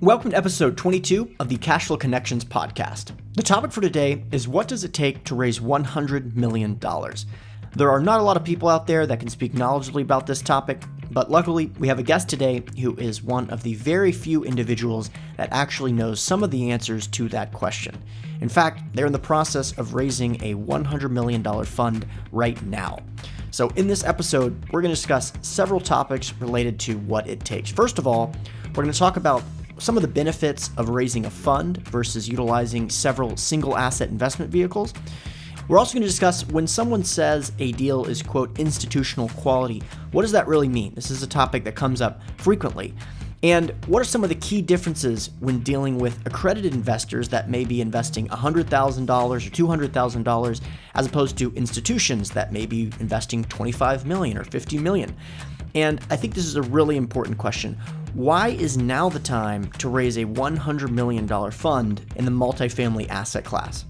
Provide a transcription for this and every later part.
Welcome to episode 22 of the Cashflow Connections podcast. The topic for today is what does it take to raise $100 million? There are not a lot of people out there that can speak knowledgeably about this topic, but luckily we have a guest today who is one of the very few individuals that actually knows some of the answers to that question. In fact, they're in the process of raising a $100 million fund right now. So in this episode, we're going to discuss several topics related to what it takes. First of all, we're going to talk about some of the benefits of raising a fund versus utilizing several single asset investment vehicles. We're also going to discuss when someone says a deal is, quote, institutional quality, what does that really mean? This is a topic that comes up frequently. And what are some of the key differences when dealing with accredited investors that may be investing $100,000 or $200,000 as opposed to institutions that may be investing $25 million or $50 million? And I think this is a really important question. Why is now the time to raise a $100 million fund in the multifamily asset class?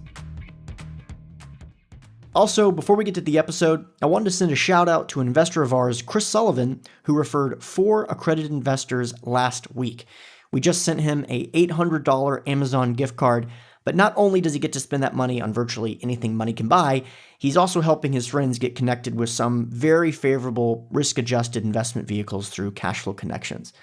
Also, before we get to the episode, I wanted to send a shout out to an investor of ours, Chris Sullivan, who referred 4 accredited investors last week. We just sent him a $800 Amazon gift card, but not only does he get to spend that money on virtually anything money can buy, he's also helping his friends get connected with some very favorable risk-adjusted investment vehicles through Cashflow Connections.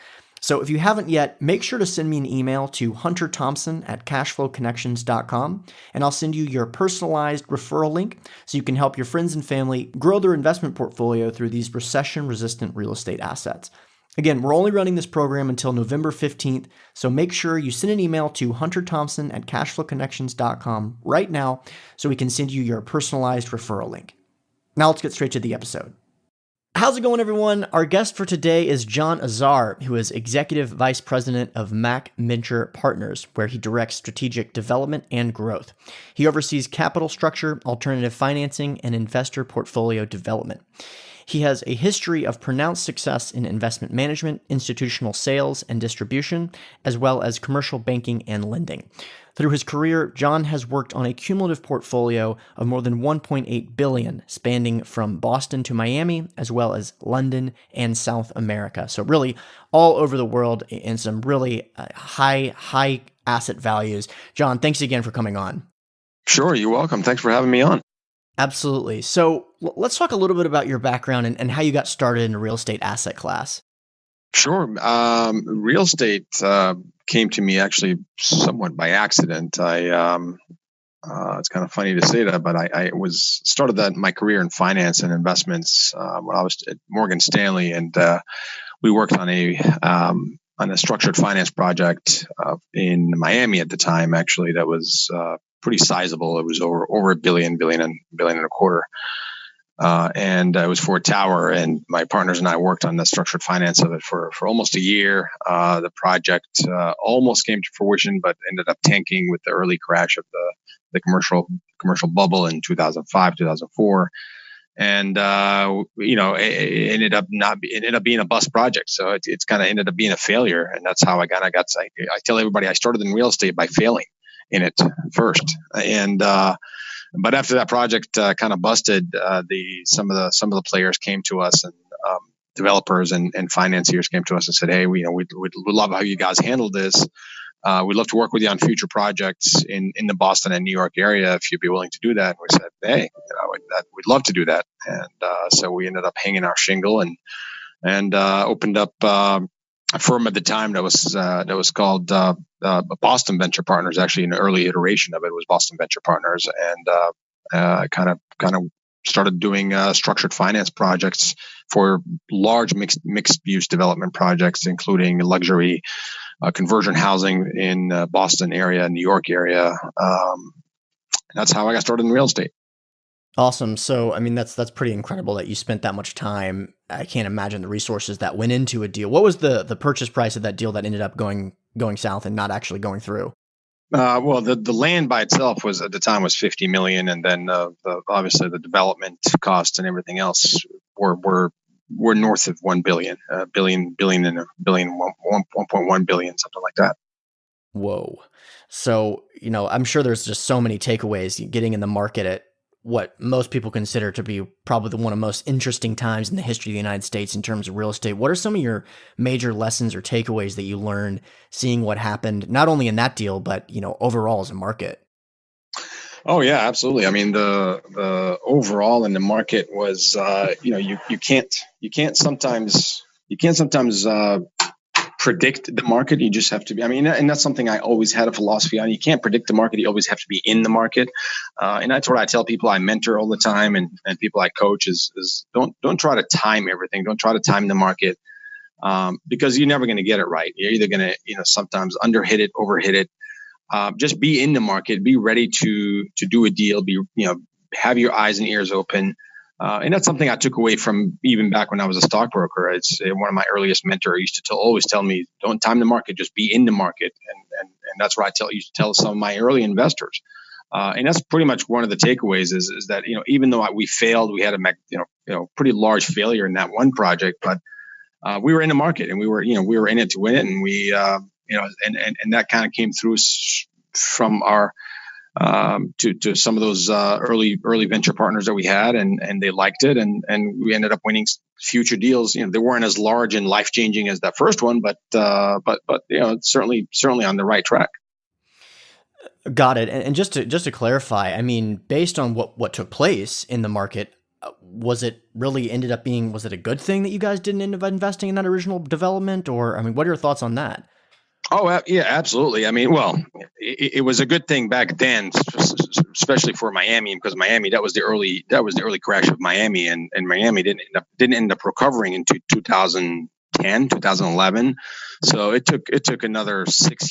So if you haven't yet, make sure to send me an email to hunterthompson@cashflowconnections.com, and I'll send you your personalized referral link so you can help your friends and family grow their investment portfolio through these recession-resistant real estate assets. Again, we're only running this program until November 15th, so make sure you send an email to hunterthompson@cashflowconnections.com right now so we can send you your personalized referral link. Now let's get straight to the episode. How's it going, everyone? Our guest for today is John Azar, who is Executive Vice President of MACC Venture Partners, where he directs strategic development and growth. He oversees capital structure, alternative financing, and investor portfolio development. He has a history of pronounced success in investment management, institutional sales and distribution, as well as commercial banking and lending. Through his career, John has worked on a cumulative portfolio of more than $1.8 billion, spanning from Boston to Miami, as well as London and South America. So really all over the world in some really high asset values. John, thanks again for coming on. Sure, you're welcome. Thanks for having me on. Absolutely. So let's talk a little bit about your background and how you got started in the real estate asset class. Sure. Real estate came to me actually somewhat by accident. It's kind of funny to say that, but I started my career in finance and investments when I was at Morgan Stanley, and we worked on a structured finance project in Miami at the time. Actually, that was pretty sizable. It was over $1 billion and a quarter. And it was for a tower, and my partners and I worked on the structured finance of it for almost a year. The project almost came to fruition, but ended up tanking with the early crash of the commercial bubble in 2005, 2004. And it ended up being a bust project. So it's kind of ended up being a failure, and that's how I tell everybody I started in real estate by failing in it first, and but after that project kind of busted, some of the players came to us, and developers and financiers came to us and said, "Hey, we'd love how you guys handled this. We'd love to work with you on future projects in the Boston and New York area if you'd be willing to do that." And we said, "Hey, we'd love to do that." And so we ended up hanging our shingle and opened up a firm at the time that was called Boston Venture Partners. Actually, an early iteration of it was Boston Venture Partners, and kind of started doing structured finance projects for large mixed use development projects, including luxury conversion housing in Boston area, New York area. That's how I got started in real estate. Awesome. So, I mean, that's pretty incredible that you spent that much time. I can't imagine the resources that went into a deal. What was the purchase price of that deal that ended up going south and not actually going through? Well, the land by itself was at the time was $50 million, and then obviously the development costs and everything else were north of $1 billion, billion and a billion, 1.1 billion, something like that. Whoa. So, I'm sure there's just so many takeaways getting in the market at what most people consider to be probably one of the most interesting times in the history of the United States in terms of real estate. What are some of your major lessons or takeaways that you learned seeing what happened, not only in that deal, but, overall as a market? Oh yeah, absolutely. I mean, the overall in the market was, you can't sometimes predict the market. You just have to be. I mean, and that's something I always had a philosophy on. You can't predict the market. You always have to be in the market, and that's what I tell people I mentor all the time, and people I coach is don't try to time everything. Don't try to time the market, because you're never going to get it right. You're either going to sometimes underhit it, overhit it. Just be in the market, be ready to do a deal, have your eyes and ears open. And that's something I took away from even back when I was a stockbroker. It's one of my earliest mentors used to always tell me, don't time the market, just be in the market. And that's what used to tell some of my early investors. And that's pretty much one of the takeaways is that, even though we failed, we had a pretty large failure in that one project, but we were in the market and we were in it to win it. And we, and that kind of came through from our, to some of those early venture partners that we had, and they liked it, and we ended up winning future deals. They weren't as large and life changing as that first one, but certainly on the right track. Got it. And just to clarify, I mean, based on what took place in the market, was it a good thing that you guys didn't end up investing in that original development, or I mean, what are your thoughts on that? Oh, yeah, absolutely. I mean, well, it was a good thing back then, especially for Miami, because Miami, that was the early crash of Miami, and Miami didn't end up recovering into 2010, 2011. So it took another 7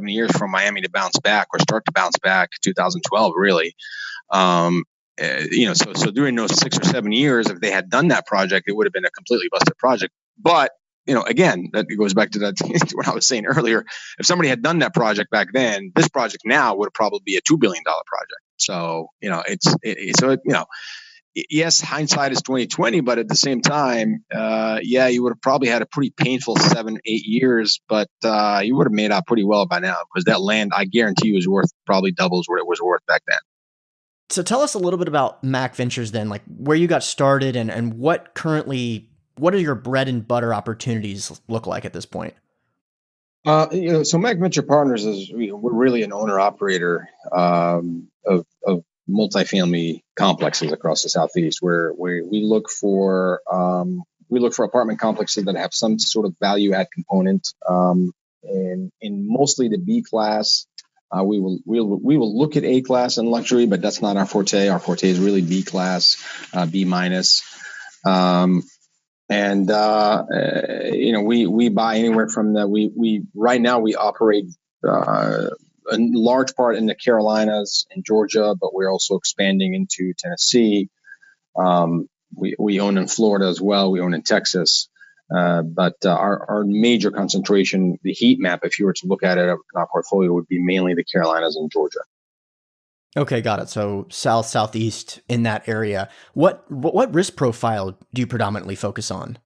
years for Miami to bounce back or start to bounce back. 2012, really. So during those 6 or 7 years, if they had done that project, it would have been a completely busted project. But again, that goes back to that what I was saying earlier. If somebody had done that project back then, this project now would probably be a $2 billion project. So, yes, hindsight is 2020, but at the same time, you would have probably had a pretty painful 7-8 years, but you would have made out pretty well by now, because that land, I guarantee you, is worth probably doubles what it was worth back then. So tell us a little bit about MACC Ventures then, like where you got started and what are your bread and butter opportunities look like at this point? So MACC Venture Partners we're really an owner operator of multifamily complexes across the Southeast, where we look for apartment complexes that have some sort of value add component, and in mostly the B class. We will look at A class and luxury, but that's not our forte. Our forte is really B class, B minus. And we buy anywhere from that. We right now we operate a large part in the Carolinas and Georgia, but we're also expanding into Tennessee. We own in Florida as well. We own in Texas. But our major concentration, the heat map, if you were to look at it in our portfolio, would be mainly the Carolinas and Georgia. Okay, got it. So southeast in that area. What risk profile do you predominantly focus on?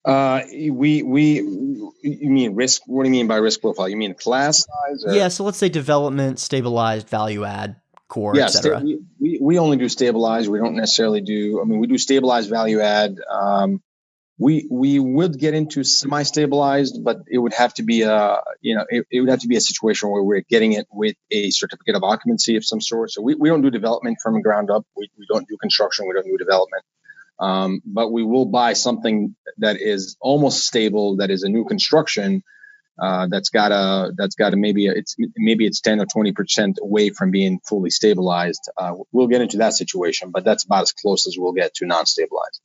You mean risk? What do you mean by risk profile? You mean class size? Or? Yeah. So let's say development, stabilized, value add, core, etc. We only do stabilized. We don't necessarily do. I mean, we do stabilized, value add. We would get into semi-stabilized, but it would have to be it would have to be a situation where we're getting it with a certificate of occupancy of some sort. So we don't do development from the ground up. We don't do construction. We don't do development. But we will buy something that is almost stable, that is a new construction, that's got a maybe it's 10 or 20% away from being fully stabilized. We'll get into that situation, but that's about as close as we'll get to non-stabilized.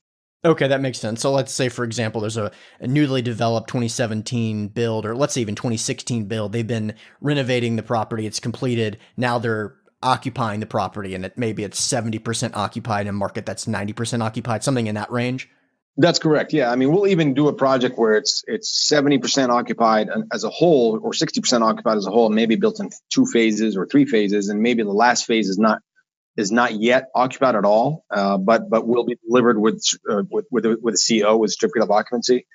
Okay, that makes sense. So let's say, for example, there's a newly developed 2017 build, or let's say even 2016 build. They've been renovating the property. It's completed. Now they're occupying the property, and maybe it's 70% occupied in a market that's 90% occupied, something in that range. That's correct. Yeah. I mean, we'll even do a project where it's 70% occupied as a whole, or 60% occupied as a whole, maybe built in 2 phases or 3 phases. And maybe the last phase is not yet occupied at all, but will be delivered with a CO, with certificate of occupancy.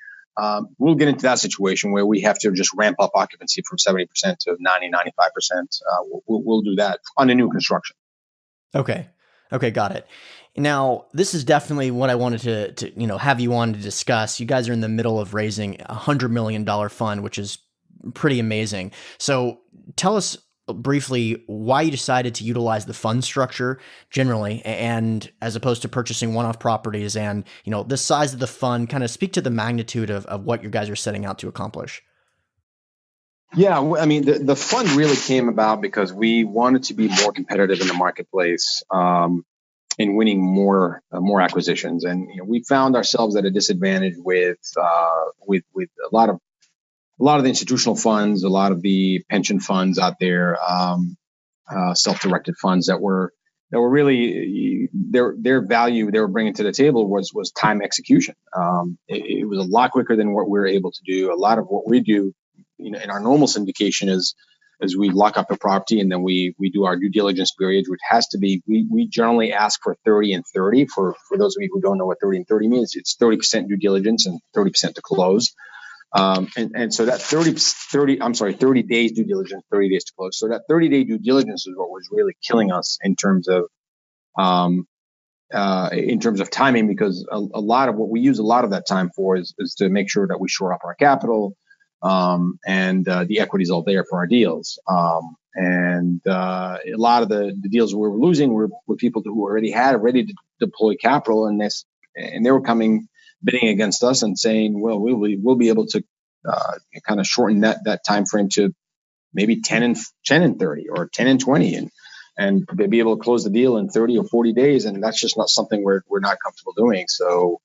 We'll get into that situation where we have to just ramp up occupancy from 70% to 90, 95%. We'll do that on a new construction. Okay. Okay, got it. Now, this is definitely what I wanted to have you on to discuss. You guys are in the middle of raising $100 million fund, which is pretty amazing. So, tell us briefly why you decided to utilize the fund structure generally, and as opposed to purchasing one-off properties, and the size of the fund. Kind of speak to the magnitude of what you guys are setting out to accomplish. Yeah, I mean, the fund really came about because we wanted to be more competitive in the marketplace, in winning more acquisitions, and we found ourselves at a disadvantage with a lot of the institutional funds, a lot of the pension funds out there, self-directed funds that were really their value they were bringing to the table was time execution. It was a lot quicker than what we were able to do. A lot of what we do in our normal syndication is we lock up a property and then we do our due diligence period, which has to be, we generally ask for 30 and 30. For those of you who don't know what 30 and 30 means, it's 30% due diligence and 30% to close. And so that 30 days due diligence, 30 days to close. So that 30-day due diligence is what was really killing us in terms of timing, because a lot of what we use a lot of that time for is to make sure that we shore up our capital, and the equity is all there for our deals. And a lot of the deals we were losing were people who already had ready to deploy capital, and they were coming bidding against us and saying, well, we'll be able to kind of shorten that time frame to maybe 10 and 30 or 10 and 20 and be able to close the deal in 30 or 40 days. And that's just not something we're not comfortable doing. So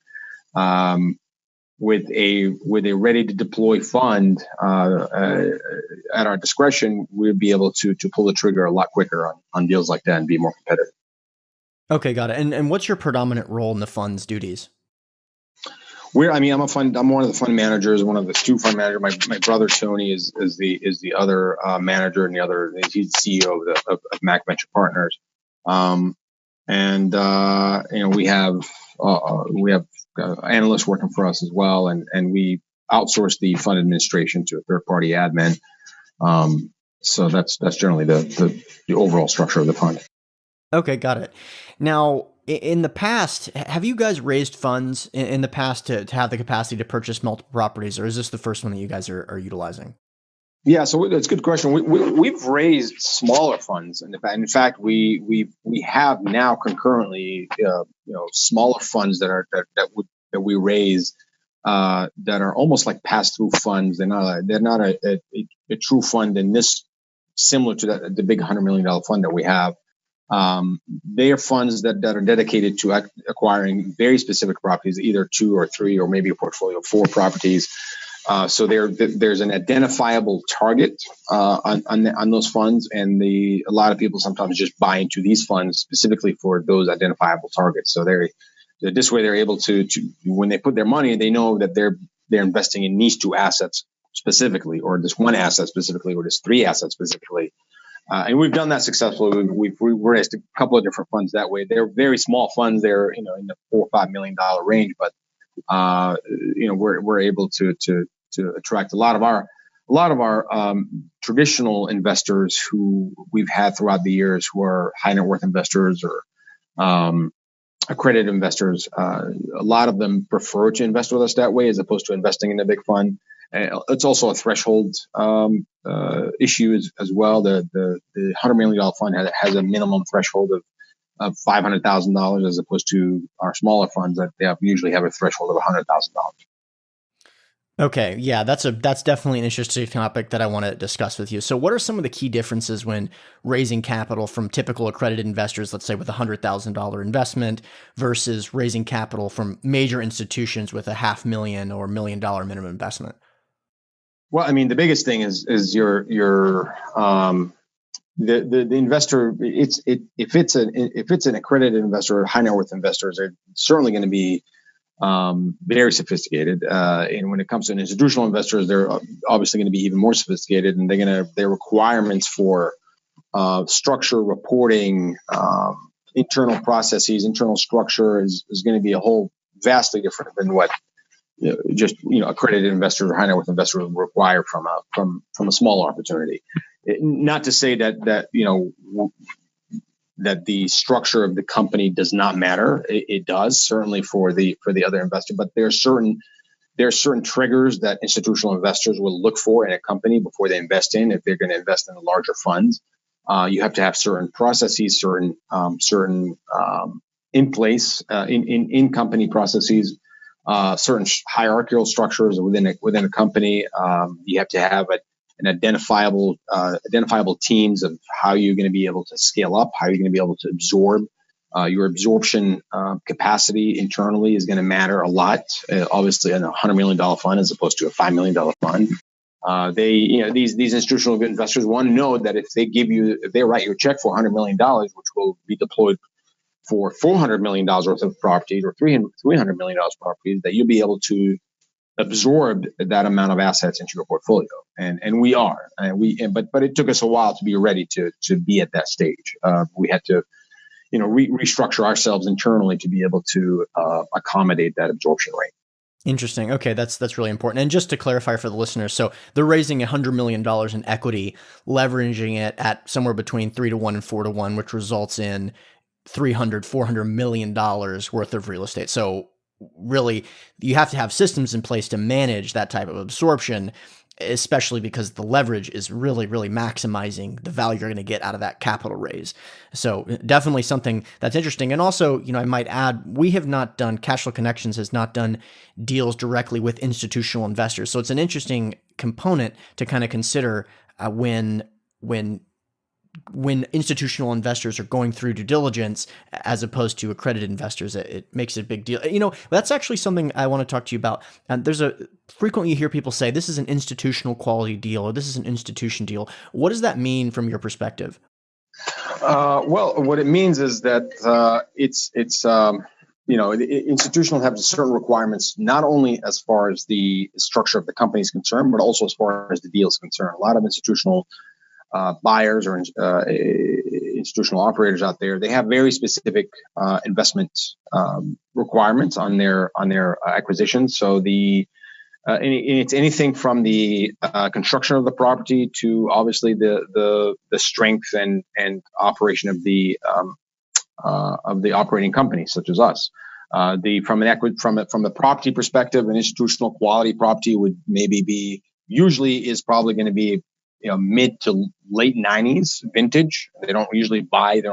with a ready to deploy fund at our discretion, we'd be able to pull the trigger a lot quicker on deals like that and be more competitive. Okay, got it. And what's your predominant role in the fund's duties? I'm one of the fund managers, one of the two fund managers. My brother Tony is the other manager, and he's the CEO of MACC Venture Partners. We have analysts working for us as well, and we outsource the fund administration to a third party admin. So that's generally the overall structure of the fund. Okay, got it. Now, in the past, have you guys raised funds in the past to have the capacity to purchase multiple properties, or is this the first one that you guys are utilizing? Yeah, so that's a good question. We've raised smaller funds, and in fact, we have now concurrently, smaller funds that we raise that are almost like pass-through funds. They're not a true fund in this, similar to the big $100 million fund that we have. They are funds that are dedicated to acquiring very specific properties, either 2 or 3 or maybe a portfolio of 4 properties. So there's an identifiable target on those funds, and a lot of people sometimes just buy into these funds specifically for those identifiable targets. So this way they're able to when they put their money, they know that they're investing in these 2 assets specifically, or this 1 asset specifically, or this 3 assets specifically. And we've done that successfully. We've raised a couple of different funds that way. They're very small funds. They're in the $4 or $5 million range, but we're able to attract a lot of our traditional investors who we've had throughout the years, who are high net worth investors or accredited investors. A lot of them prefer to invest with us that way as opposed to investing in a big fund. It's also a threshold issue as well. The $100 million fund has a minimum threshold of $500,000 as opposed to our smaller funds that usually have a threshold of $100,000. Okay, yeah, that's definitely an interesting topic that I want to discuss with you. So what are some of the key differences when raising capital from typical accredited investors, let's say with a $100,000 investment, versus raising capital from major institutions with a $500,000 or $1 million minimum investment? Well, I mean, the biggest thing is your the investor. If it's an accredited investor or high net worth investors, they're certainly going to be very sophisticated. And when it comes to institutional investors, they're obviously going to be even more sophisticated, and their requirements for structure, reporting, internal processes, internal structure is going to be a whole vastly different than what accredited investors or high net worth investors require from a smaller opportunity. Not to say that that the structure of the company does not matter. It does, certainly for the other investor, but there are certain triggers that institutional investors will look for in a company before they invest in. If they're going to invest in a larger funds, you have to have certain processes, certain in place in company processes, certain hierarchical structures within a company. You have to have an identifiable teams of how you're going to be able to scale up, how you're going to be able to absorb. Your absorption capacity internally is going to matter a lot. Obviously, in a $100 million fund as opposed to a $5 million fund. These institutional investors want to know that if they write you a check for $100 million, which will be deployed for $400 million worth of properties or $300 million properties, that you'll be able to absorb that amount of assets into your portfolio. And we are. But it took us a while to be ready to be at that stage. We had to restructure ourselves internally to be able to accommodate that absorption rate. Interesting. Okay, that's really important. And just to clarify for the listeners, so they're raising $100 million in equity, leveraging it at somewhere between 3-to-1 and 4-to-1, which results in $400 million worth of real estate. So really, you have to have systems in place to manage that type of absorption, especially because the leverage is really, really maximizing the value you're going to get out of that capital raise. So definitely something that's interesting. And also, I might add, we have not done, Cashflow Connections has not done deals directly with institutional investors. So it's an interesting component to kind of consider when institutional investors are going through due diligence as opposed to accredited investors. It makes it a big deal. That's actually something I want to talk to you about. And frequently you hear people say this is an institutional quality deal or this is an institution deal. What does that mean from your perspective? Well, what it means is that institutional have certain requirements, not only as far as the structure of the company is concerned, but also as far as the deal is concerned. A lot of institutional buyers or institutional operators out there, they have very specific investment requirements on their acquisitions. So it's anything from the construction of the property to obviously the strength and operation of the operating company, such as us. From the property perspective, an institutional quality property would usually is probably going to be mid to late 90s vintage. They don't usually like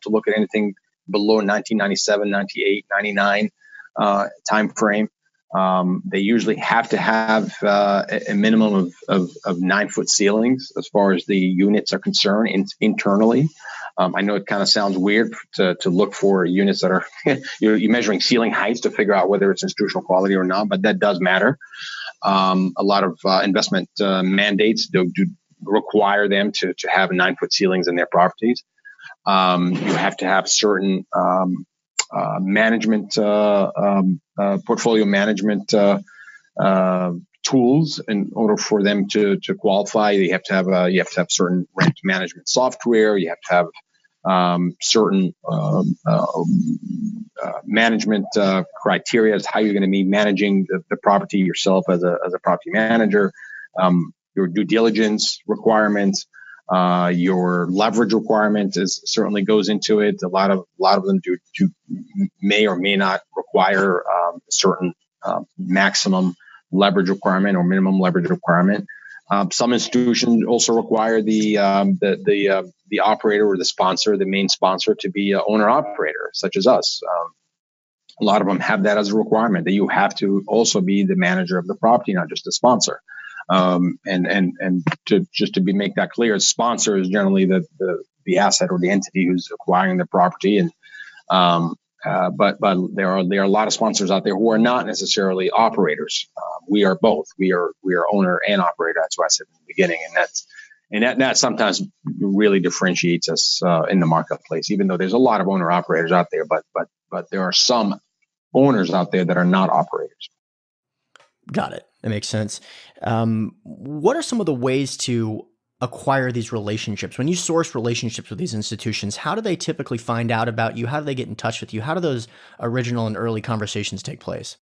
to look at anything below 1997, 98, 99 time frame. They usually have to have a minimum of 9-foot ceilings as far as the units are concerned internally. I know it kind of sounds weird to look for units that are you're measuring ceiling heights to figure out whether it's institutional quality or not, but that does matter. A lot of investment mandates do require them to have 9-foot ceilings in their properties. You have to have certain management, portfolio management tools in order for them to qualify. You have to have certain rent management software. You have to have certain management criteria as how you're going to be managing the property yourself as a property manager. Your due diligence requirements, your leverage requirements certainly goes into it. A lot of them may or may not require certain maximum leverage requirement or minimum leverage requirement. Some institutions also require the operator or the sponsor, the main sponsor, to be an owner operator, such as us. A lot of them have that as a requirement, that you have to also be the manager of the property, not just the sponsor. And to make that clear, sponsor is generally the asset or the entity who's acquiring the property, and but there are a lot of sponsors out there who are not necessarily operators. We are both. We are owner and operator. That's what I said in the beginning, and that sometimes really differentiates us in the marketplace. Even though there's a lot of owner operators out there, but there are some owners out there that are not operators. Got it. That makes sense. What are some of the ways to acquire these relationships? When you source relationships with these institutions, how do they typically find out about you? How do they get in touch with you? How do those original and early conversations take place?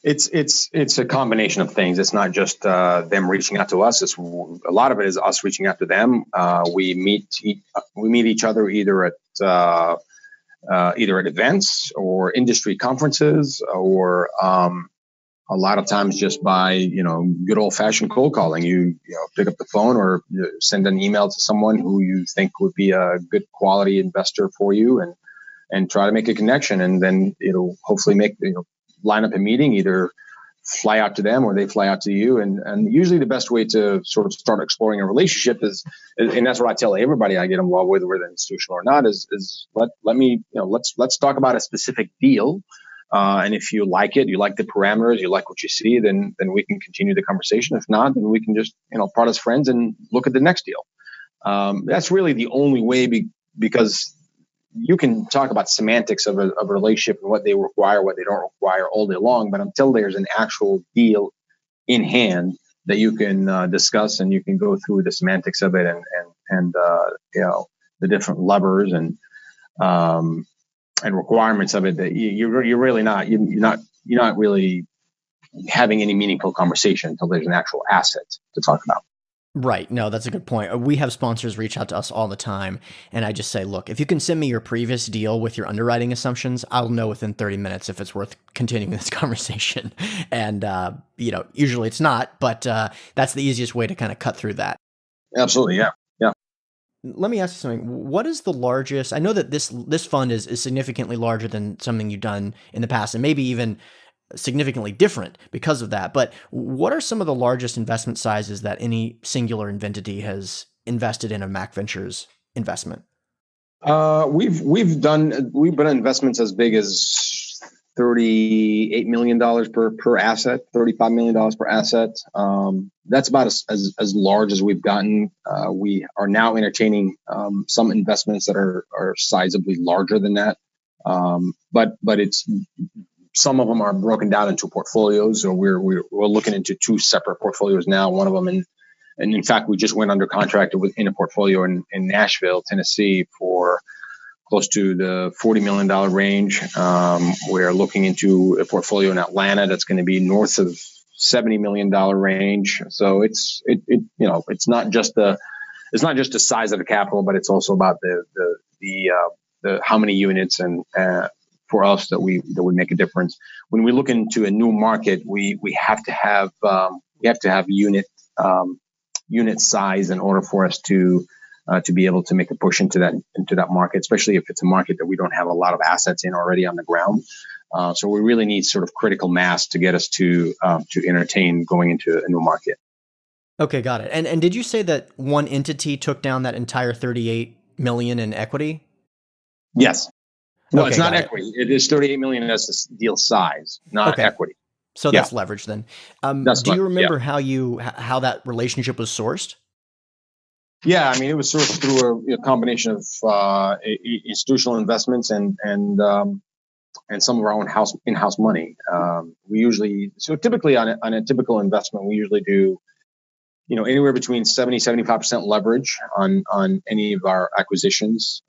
It's a combination of things. It's not just them reaching out to us. It's a lot of it is us reaching out to them. We meet each other either at events or industry conferences, or a lot of times just by good old fashioned cold calling. You pick up the phone or send an email to someone who you think would be a good quality investor for you, and try to make a connection, and then hopefully line up a meeting, either fly out to them or they fly out to you. And usually the best way to sort of start exploring a relationship is, and that's what I tell everybody I get involved with, whether institutional or not, is let's talk about a specific deal. And if you like it, you like the parameters, you like what you see, then we can continue the conversation. If not, then we can just part as friends and look at the next deal. That's really the only way, because you can talk about semantics of a relationship and what they require, what they don't require all day long. But until there's an actual deal in hand that you can discuss, and you can go through the semantics of it, and the different levers and requirements of it, that you're really not really having any meaningful conversation until there's an actual asset to talk about. Right. No, that's a good point. We have sponsors reach out to us all the time, and I just say, look, if you can send me your previous deal with your underwriting assumptions, I'll know within 30 minutes if it's worth continuing this conversation. And, usually it's not, but that's the easiest way to kind of cut through that. Absolutely. Yeah. Yeah. Let me ask you something. What is the largest? I know that this fund is significantly larger than something you've done in the past, and maybe even significantly different because of that. But what are some of the largest investment sizes that any singular entity has invested in a MACC Ventures investment? We've done investments as big as $38 million per asset, $35 million per asset. That's about as large as we've gotten. We are now entertaining some investments that are sizably larger than that. But it's, some of them are broken down into portfolios, or we're looking into two separate portfolios now. One of them, and in fact, we just went under contract in a portfolio in Nashville, Tennessee, for close to the $40 million range. We're looking into a portfolio in Atlanta that's going to be north of $70 million range. So it's not just the size of the capital, but it's also about the how many units and for us that would make a difference. When we look into a new market, we have to have unit size in order for us to be able to make a push into that market, especially if it's a market that we don't have a lot of assets in already on the ground. So we really need sort of critical mass to get us to entertain going into a new market. Okay, got it. And did you say that one entity took down that entire $38 million in equity? Yes. No, okay, it's not equity. It is $38 million as the deal size, not equity. So that's leverage then. Do you remember how that relationship was sourced? Yeah, I mean, it was sourced through a combination of institutional investments and some of our own in-house money. Typically on a typical investment, we usually do anywhere between 70-75% leverage on any of our acquisitions.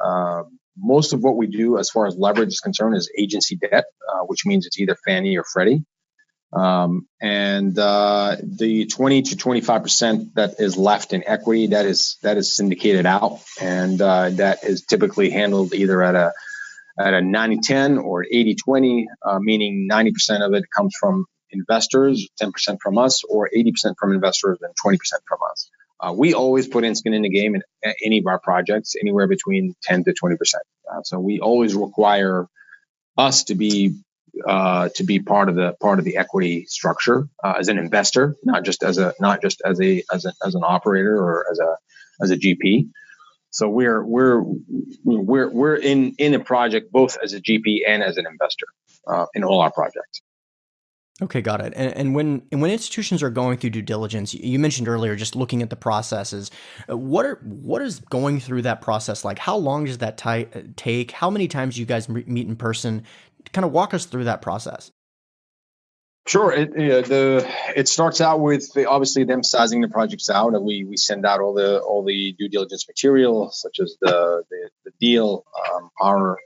Most of what we do as far as leverage is concerned is agency debt, which means it's either Fannie or Freddie. And the 20 to 25% that is left in equity, that is syndicated out, and that is typically handled either at a 90-10 or 80-20, meaning 90% of it comes from investors, 10% from us, or 80% from investors and 20% from us. We always put in skin in the game in any of our projects, anywhere between 10 to 20%. So we always require us to be part of the equity structure as an investor, not just as an operator or as a GP. So we're in a project both as a GP and as an investor in all our projects. Okay, got it. And when institutions are going through due diligence, you mentioned earlier just looking at the processes. What is going through that process like? How long does that take? How many times do you guys meet in person? Kind of walk us through that process. Sure. It starts out with obviously them sizing the projects out, and we send out all the due diligence material, such as the deal, our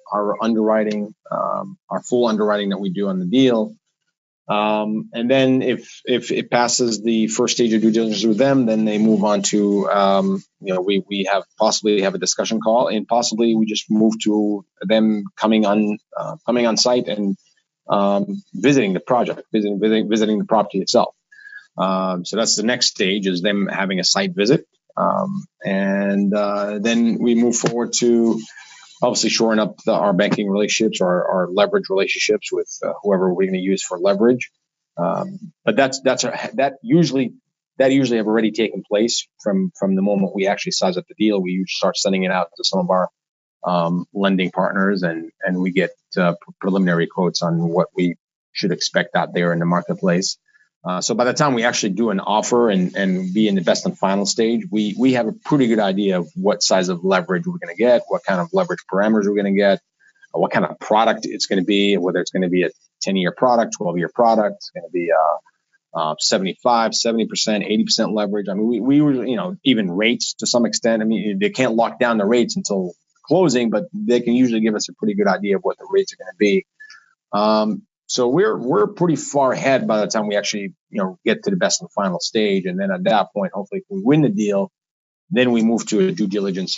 underwriting, our full underwriting that we do on the deal. And then if it passes the first stage of due diligence with them, then they move on to we possibly have a discussion call, and possibly we just move to them coming on site and visiting the project, visiting the property itself. So that's the next stage, is them having a site visit, and then we move forward to obviously shoring up our banking relationships, our leverage relationships with whoever we're going to use for leverage. But that usually have already taken place from the moment we actually size up the deal. We usually start sending it out to some of our lending partners, and we get preliminary quotes on what we should expect out there in the marketplace. So by the time we actually do an offer and be in the best and final stage, we have a pretty good idea of what size of leverage we're going to get, what kind of leverage parameters we're going to get, what kind of product it's going to be, whether it's going to be a 10-year product, 12-year product, it's going to be 75, 70%, 80% leverage. I mean, we even rates to some extent. I mean, they can't lock down the rates until closing, but they can usually give us a pretty good idea of what the rates are going to be. So we're pretty far ahead by the time we actually get to the best and final stage, and then at that point, hopefully, if we win the deal, then we move to a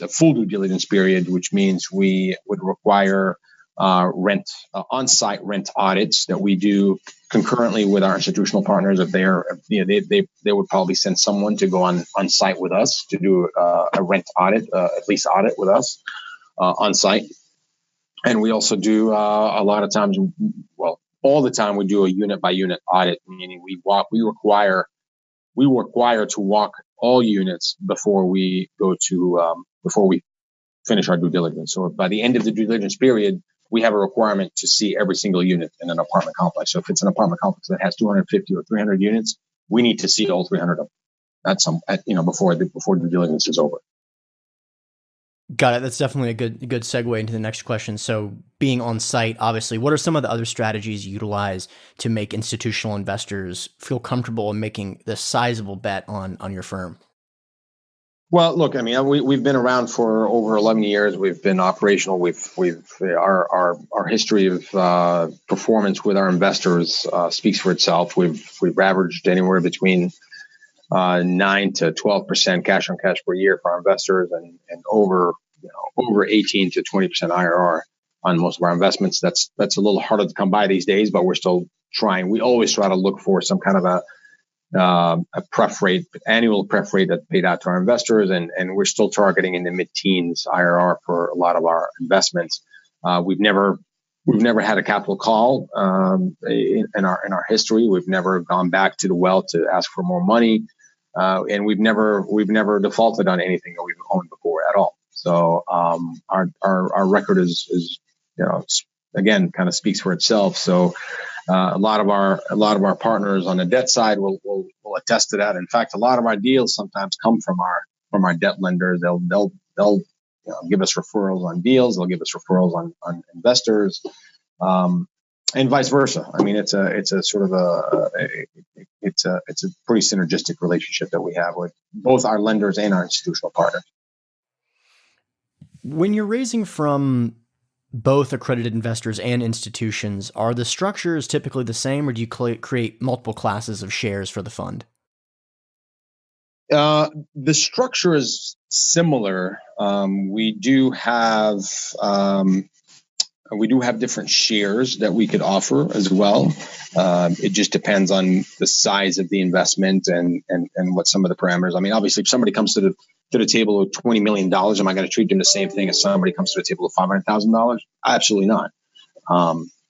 full due diligence period, which means we would require on-site rent audits that we do concurrently with our institutional partners. If they would probably send someone to go on site with us to do a rent audit, at least audit with us on site, and we also do a lot of times, all the time, we do a unit by unit audit, meaning we require to walk all units before we finish our due diligence. So by the end of the due diligence period, we have a requirement to see every single unit in an apartment complex. So if it's an apartment complex that has 250 or 300 units, we need to see all 300 of them before due diligence is over. Got it. That's definitely a good segue into the next question. So being on site, obviously, what are some of the other strategies you utilize to make institutional investors feel comfortable in making this sizable bet on your firm? Well, look, I mean, we've been around for over 11 years. We've been operational. Our history of performance with our investors speaks for itself. We've averaged anywhere between 9 to 12% cash on cash per year for our investors, and over 18 to 20% IRR on most of our investments. That's a little harder to come by these days, but we're still trying. We always try to look for some kind of a annual pref rate that's paid out to our investors, and we're still targeting in the mid-teens IRR for a lot of our investments. We've never had a capital call in our history. We've never gone back to the well to ask for more money. And we've never defaulted on anything that we've owned before at all. So our record is again kind of speaks for itself. So a lot of our partners on the debt side will attest to that. In fact, a lot of our deals sometimes come from our debt lenders. They'll give us referrals on deals. They'll give us referrals on investors. And vice versa. I mean, it's a pretty synergistic relationship that we have with both our lenders and our institutional partners. When you're raising from both accredited investors and institutions, are the structures typically the same, or do you create multiple classes of shares for the fund? The structure is similar. We do have different shares that we could offer as well. It just depends on the size of the investment and what some of the parameters. I mean, obviously, if somebody comes to the table with $20 million, am I going to treat them the same thing as somebody comes to the table with $500,000? Absolutely not.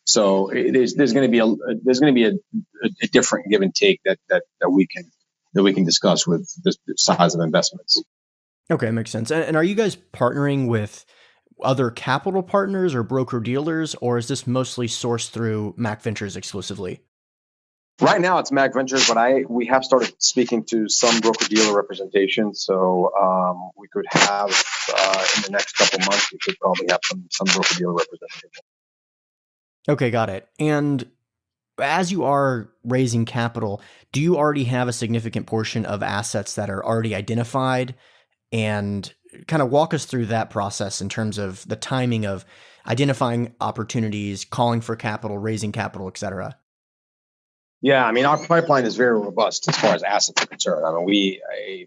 So there's going to be a different give and take that we can discuss with the size of investments. Okay, makes sense. And are you guys partnering with other capital partners or broker dealers, or is this mostly sourced through MACC Ventures exclusively? Right now, it's MACC Ventures, but we have started speaking to some broker dealer representation. So we could have in the next couple months, we could probably have some broker dealer representation. Okay, got it. And as you are raising capital, do you already have a significant portion of assets that are already identified? And kind of walk us through that process in terms of the timing of identifying opportunities, calling for capital, raising capital, et cetera. Yeah, I mean, our pipeline is very robust as far as assets are concerned. I mean,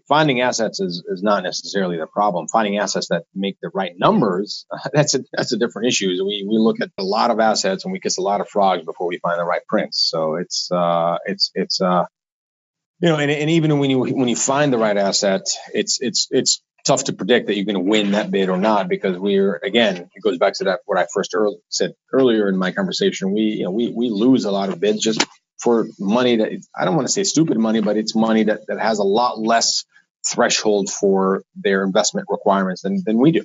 finding assets is not necessarily the problem. Finding assets that make the right numbers, that's a different issue. We look at a lot of assets and we kiss a lot of frogs before we find the right prince. So and even when you find the right asset, it's tough to predict that you're going to win that bid or not, because it goes back to that what I said earlier in my conversation. We lose a lot of bids just for money that, I don't want to say stupid money, but it's money that has a lot less threshold for their investment requirements than we do.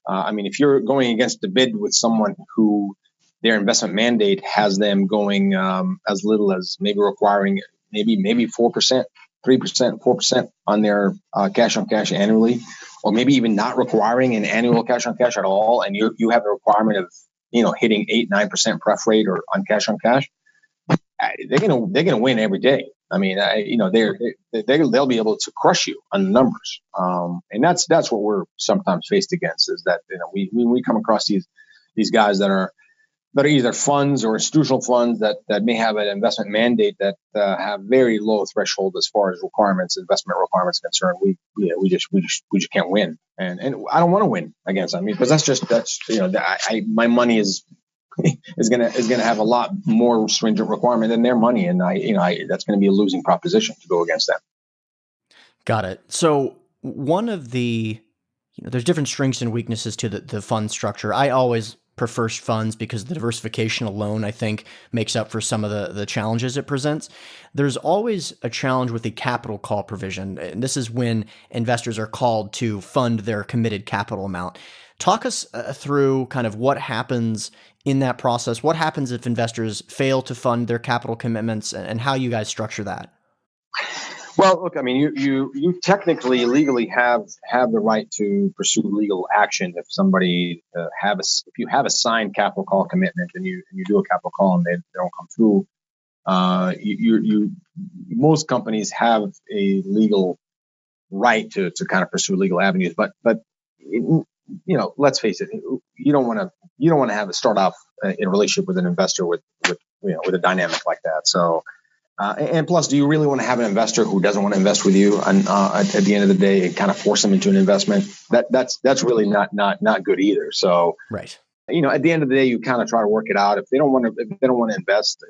I mean, if you're going against the bid with someone who their investment mandate has them going as little as maybe requiring maybe 4%, 3%, 4% on their cash on cash annually, or maybe even not requiring an annual cash on cash at all, and you have a requirement of hitting 8-9% pref rate or on cash, they're gonna win every day. I mean, they'll be able to crush you on the numbers, and that's what we're sometimes faced against, is that we come across these guys that are either funds or institutional funds that may have an investment mandate that have very low threshold as far as investment requirements are concerned. We just can't win, and I don't want to win against them, because my money is gonna have a lot more stringent requirement than their money, and that's going to be a losing proposition to go against them. Got it. So one of the, there's different strengths and weaknesses to the fund structure. I always prefer funds because the diversification alone, I think, makes up for some of the challenges it presents. There's always a challenge with the capital call provision, and this is when investors are called to fund their committed capital amount. Talk us through kind of what happens in that process. What happens if investors fail to fund their capital commitments, and how you guys structure that? Well, look, I mean, you technically legally have the right to pursue legal action if somebody if you have a signed capital call commitment and you do a capital call and they don't come through. Most companies have a legal right to kind of pursue legal avenues, but let's face it, you don't want to start off in a relationship with an investor with a dynamic like that. So. And plus, do you really want to have an investor who doesn't want to invest with you at the end of the day and kind of force them into an investment? That's really not good either. So, right. At the end of the day, you kind of try to work it out. If they don't want to invest,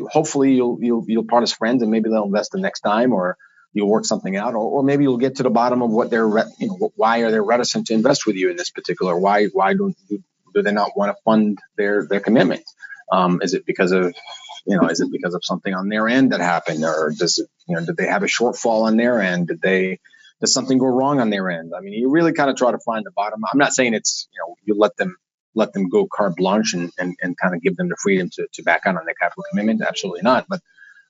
hopefully you'll part as friends, and maybe they'll invest the next time, or you'll work something out, or maybe you'll get to the bottom of what why are they reticent to invest with you in this particular? Why do they not want to fund their commitment? Is it because of something on their end that happened, or did they have a shortfall on their end? Did something go wrong on their end? I mean, you really kind of try to find the bottom. I'm not saying it's, you let them go carte blanche and kind of give them the freedom to back out on their capital commitment. Absolutely not.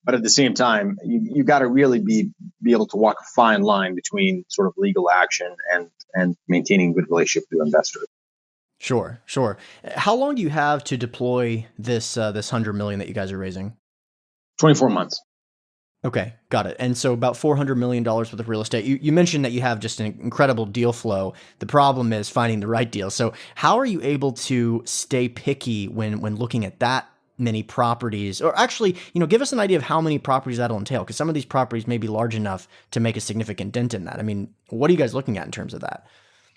But at the same time, you got to really be able to walk a fine line between sort of legal action and maintaining a good relationship with investors. Sure. How long do you have to deploy this $100 million that you guys are raising? 24 months. Okay, got it. And so about $400 million worth of real estate. You mentioned that you have just an incredible deal flow. The problem is finding the right deal. So how are you able to stay picky when looking at that many properties? Or actually, give us an idea of how many properties that'll entail, because some of these properties may be large enough to make a significant dent in that. I mean, what are you guys looking at in terms of that?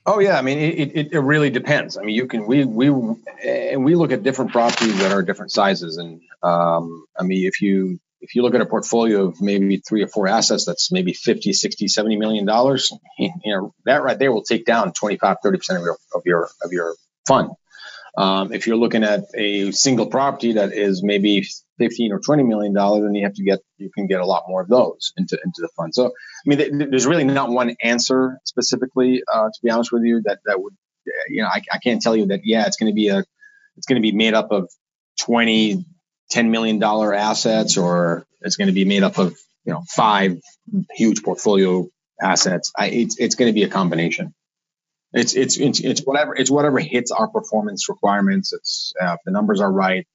Oh yeah, I mean it really depends. I mean, we look at different properties that are different sizes, and I mean if you look at a portfolio of maybe 3 or 4 assets that's maybe 50, 60, 70 million dollars, that right there will take down 25-30% of your fund. If you're looking at a single property that is maybe 15 or 20 million dollars, then you can get a lot more of those into the fund. So, I mean, there's really not one answer specifically, to be honest with you, that would, I can't tell you that, it's going to be made up of 20, $10 million assets, or it's going to be made up of, 5 huge portfolio assets. It's going to be a combination. It's whatever hits our performance requirements. It's if the numbers are right,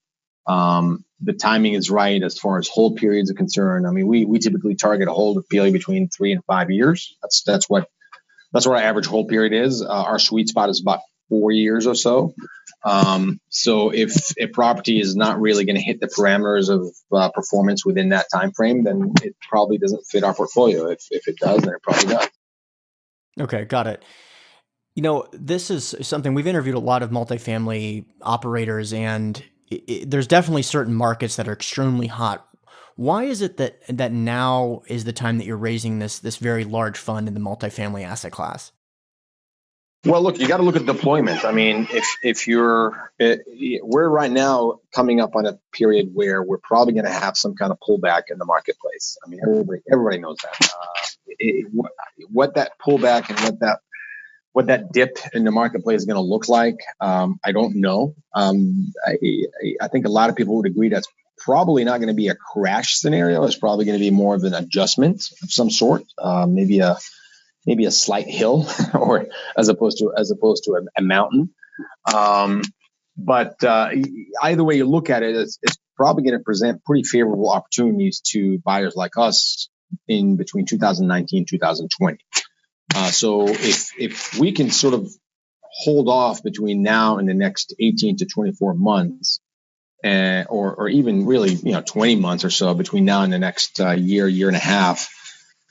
the timing is right as far as hold periods are concerned. I mean, we typically target a hold period between 3 and 5 years. That's what our average hold period is. Our sweet spot is about 4 years or so. So if a property is not really going to hit the parameters of performance within that time frame, then it probably doesn't fit our portfolio. If it does, then it probably does. Okay, got it. This is something we've interviewed a lot of multifamily operators, and there's definitely certain markets that are extremely hot. Why is it that now is the time that you're raising this very large fund in the multifamily asset class? Well, look, you got to look at deployment. I mean, if we're right now coming up on a period where we're probably going to have some kind of pullback in the marketplace. I mean, everybody knows that. What that pullback and what that dip in the marketplace is going to look like, I don't know. I think a lot of people would agree that's probably not going to be a crash scenario. It's probably going to be more of an adjustment of some sort, maybe a slight hill, or as opposed to a mountain. But either way you look at it, it's probably going to present pretty favorable opportunities to buyers like us in between 2019 and 2020. So if we can sort of hold off between now and the next 18 to 24 months, or even really 20 months or so between now and the next year and a half,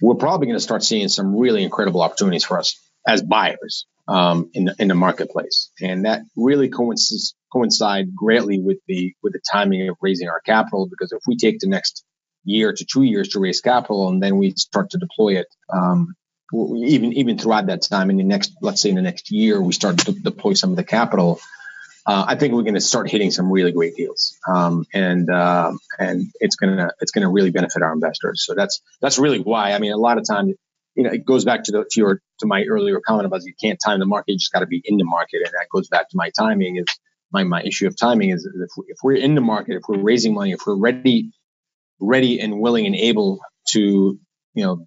we're probably going to start seeing some really incredible opportunities for us as buyers in the marketplace, and that really coincide greatly with the timing of raising our capital. Because if we take the next year to 2 years to raise capital, and then we start to deploy it, even throughout that time, let's say in the next year, we start to deploy some of the capital. I think we're going to start hitting some really great deals, and it's gonna really benefit our investors. So that's really why. I mean, a lot of times, it goes back to my earlier comment about you can't time the market; you just got to be in the market, and that goes back to my timing. Is my issue of timing is if we're in the market, if we're raising money, if we're ready and willing and able to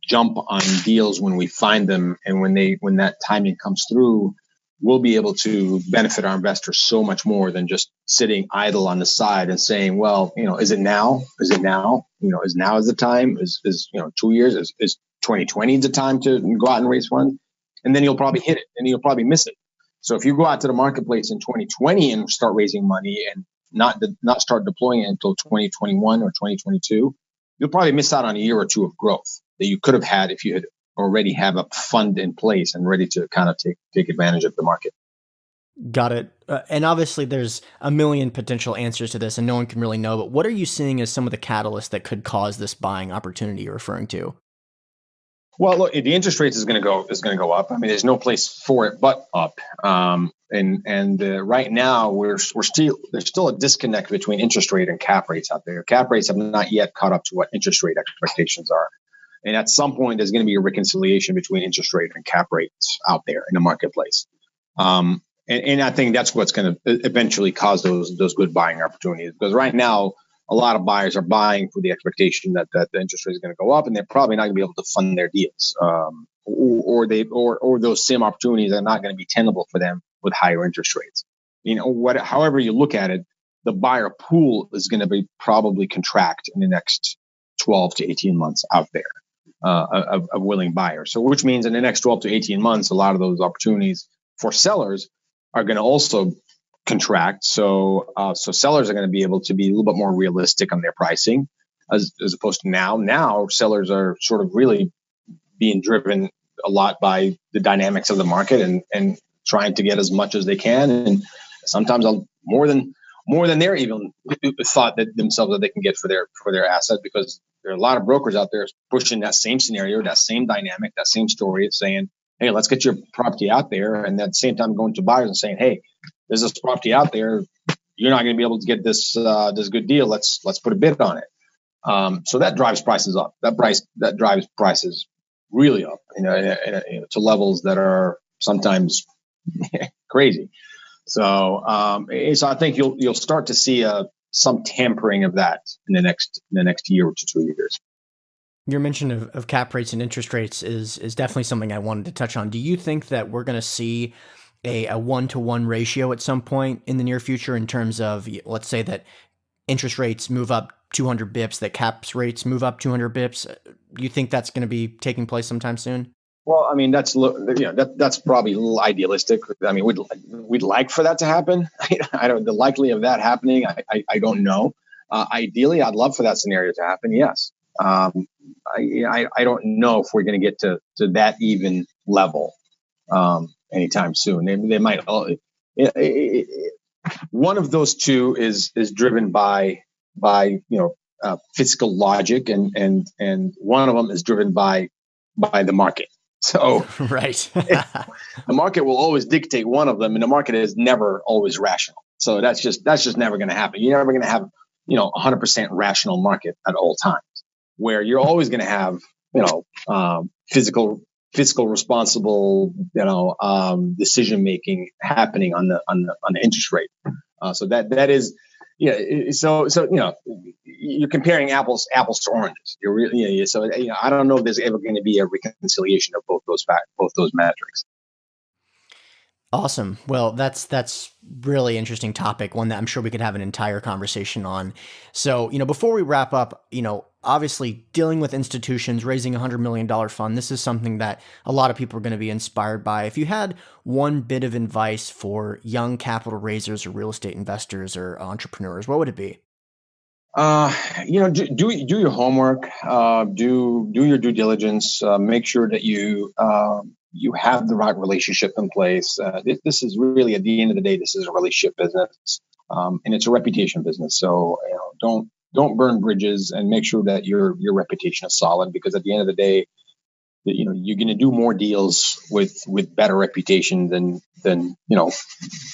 jump on deals when we find them, and when that timing comes through, we'll be able to benefit our investors so much more than just sitting idle on the side and saying, well, is it now? Is it now? Is now is the time? Is 2 years? Is 2020 the time to go out and raise funds? And then you'll probably hit it, and you'll probably miss it. So if you go out to the marketplace in 2020 and start raising money and not start deploying it until 2021 or 2022, you'll probably miss out on a year or two of growth that you could have had if you had already have a fund in place and ready to kind of take advantage of the market. Got it. And obviously there's a million potential answers to this and no one can really know, but what are you seeing as some of the catalysts that could cause this buying opportunity you're referring to? Well, look, the interest rates is going to go up. I mean, there's no place for it but up. And right now there's still a disconnect between interest rate and cap rates out there. Cap rates have not yet caught up to what interest rate expectations are. And at some point, there's going to be a reconciliation between interest rate and cap rates out there in the marketplace. And I think that's what's going to eventually cause those good buying opportunities. Because right now, a lot of buyers are buying for the expectation that the interest rate is going to go up, and they're probably not going to be able to fund their deals, or those same opportunities are not going to be tenable for them with higher interest rates. However you look at it, the buyer pool is going to be probably contract in the next 12 to 18 months out there. Of willing buyers. So which means in the next 12 to 18 months, a lot of those opportunities for sellers are going to also contract. So sellers are going to be able to be a little bit more realistic on their pricing as opposed to now. Now sellers are sort of really being driven a lot by the dynamics of the market and trying to get as much as they can. And sometimes more than they're even thought that themselves that they can get for their asset, because there are a lot of brokers out there pushing that same scenario, that same dynamic, that same story of saying, hey, let's get your property out there. And at the same time going to buyers and saying, hey, there's this property out there. You're not going to be able to get this good deal. Let's put a bid on it. So that drives prices up. That drives prices really up, to levels that are sometimes crazy. So I think you'll start to see some tampering of that in the next year to 2 years. Your mention of cap rates and interest rates is definitely something I wanted to touch on. Do you think that we're going to see a 1-to-1 ratio at some point in the near future in terms of, let's say that interest rates move up 200 bips, that caps rates move up 200 bips? Do you think that's going to be taking place sometime soon? Well, I mean, that's probably a little idealistic. I mean, we'd like for that to happen. I don't. The likelihood of that happening, I don't know. Ideally, I'd love for that scenario to happen. Yes. I don't know if we're going to get to that even level anytime soon. They might. One of those two is driven by physical logic, and one of them is driven by the market. So right. the market will always dictate one of them, and the market is never always rational. So that's just never going to happen. You're never going to have 100% rational market at all times, where you're always going to have fiscal responsible decision making happening on the interest rate. So that is. Yeah, so you're comparing apples to oranges. You're really I don't know if there's ever going to be a reconciliation of both those metrics. Awesome. Well, that's really interesting topic, one that I'm sure we could have an entire conversation on. So, before we wrap up, obviously dealing with institutions, raising $100 million fund, this is something that a lot of people are going to be inspired by. If you had one bit of advice for young capital raisers or real estate investors or entrepreneurs, what would it be? Do your homework, do your due diligence, make sure that you have the right relationship in place. This is really, at the end of the day, this is a relationship business, and it's a reputation business. So don't burn bridges, and make sure that your reputation is solid, because at the end of the day, you're going to do more deals with better reputation than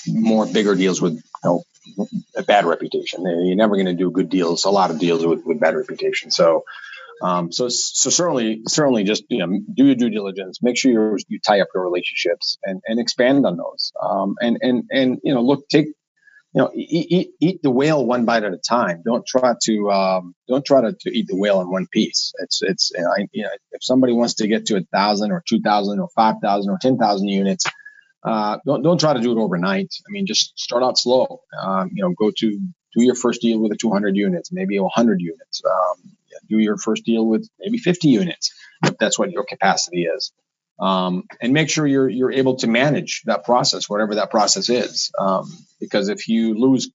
more bigger deals with a bad reputation. You're never going to do a lot of deals with bad reputation. So certainly just do your due diligence. Make sure you tie up your relationships and expand on those. Eat the whale one bite at a time. Don't try to eat the whale in one piece. If somebody wants to get to 1,000 or 2,000 or 5,000 or 10,000 units, don't try to do it overnight. I mean, just start out slow. Go to do your first deal with 200 units, maybe 100 units. Do your first deal with maybe 50 units, if that's what your capacity is. And make sure you're able to manage that process, whatever that process is. Because if you lose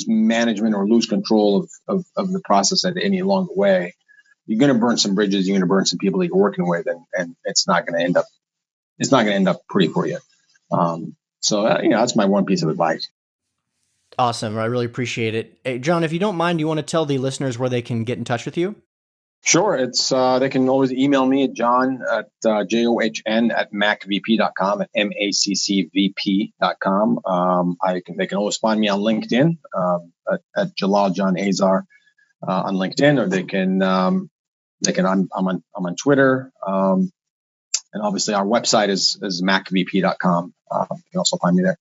management or lose control of the process at any along the way, you're going to burn some bridges. You're going to burn some people that you're working with, and it's not going to end up pretty for you. That's my one piece of advice. Awesome. I really appreciate it. Hey, John, if you don't mind, you want to tell the listeners where they can get in touch with you? Sure. It's they can always email me at John at JOHN at MACCVP.com, at MACCVP.com. They can always find me on LinkedIn at Jalal John Azar on LinkedIn, or I'm on Twitter, and obviously our website is MACCVP.com. You can also find me there.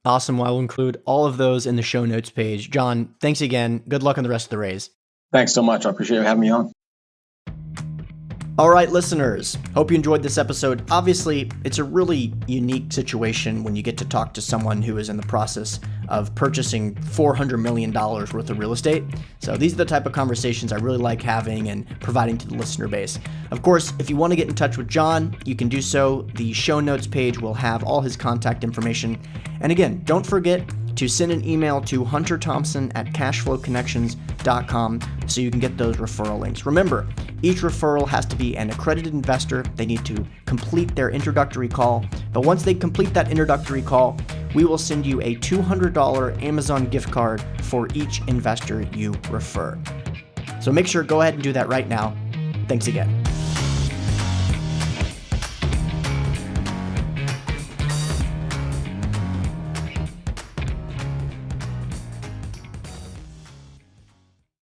Awesome. Well, I will include all of those in the show notes page. John, thanks again. Good luck on the rest of the raise. Thanks so much. I appreciate you having me on. All right, listeners, hope you enjoyed this episode. Obviously, it's a really unique situation when you get to talk to someone who is in the process of purchasing $400 million worth of real estate. So these are the type of conversations I really like having and providing to the listener base. Of course, if you want to get in touch with John, you can do so. The show notes page will have all his contact information. And again, don't forget to send an email to hunterthompson@cashflowconnections.com so you can get those referral links. Remember, each referral has to be an accredited investor. They need to complete their introductory call. But once they complete that introductory call, we will send you a $200 Amazon gift card for each investor you refer. So make sure to go ahead and do that right now. Thanks again.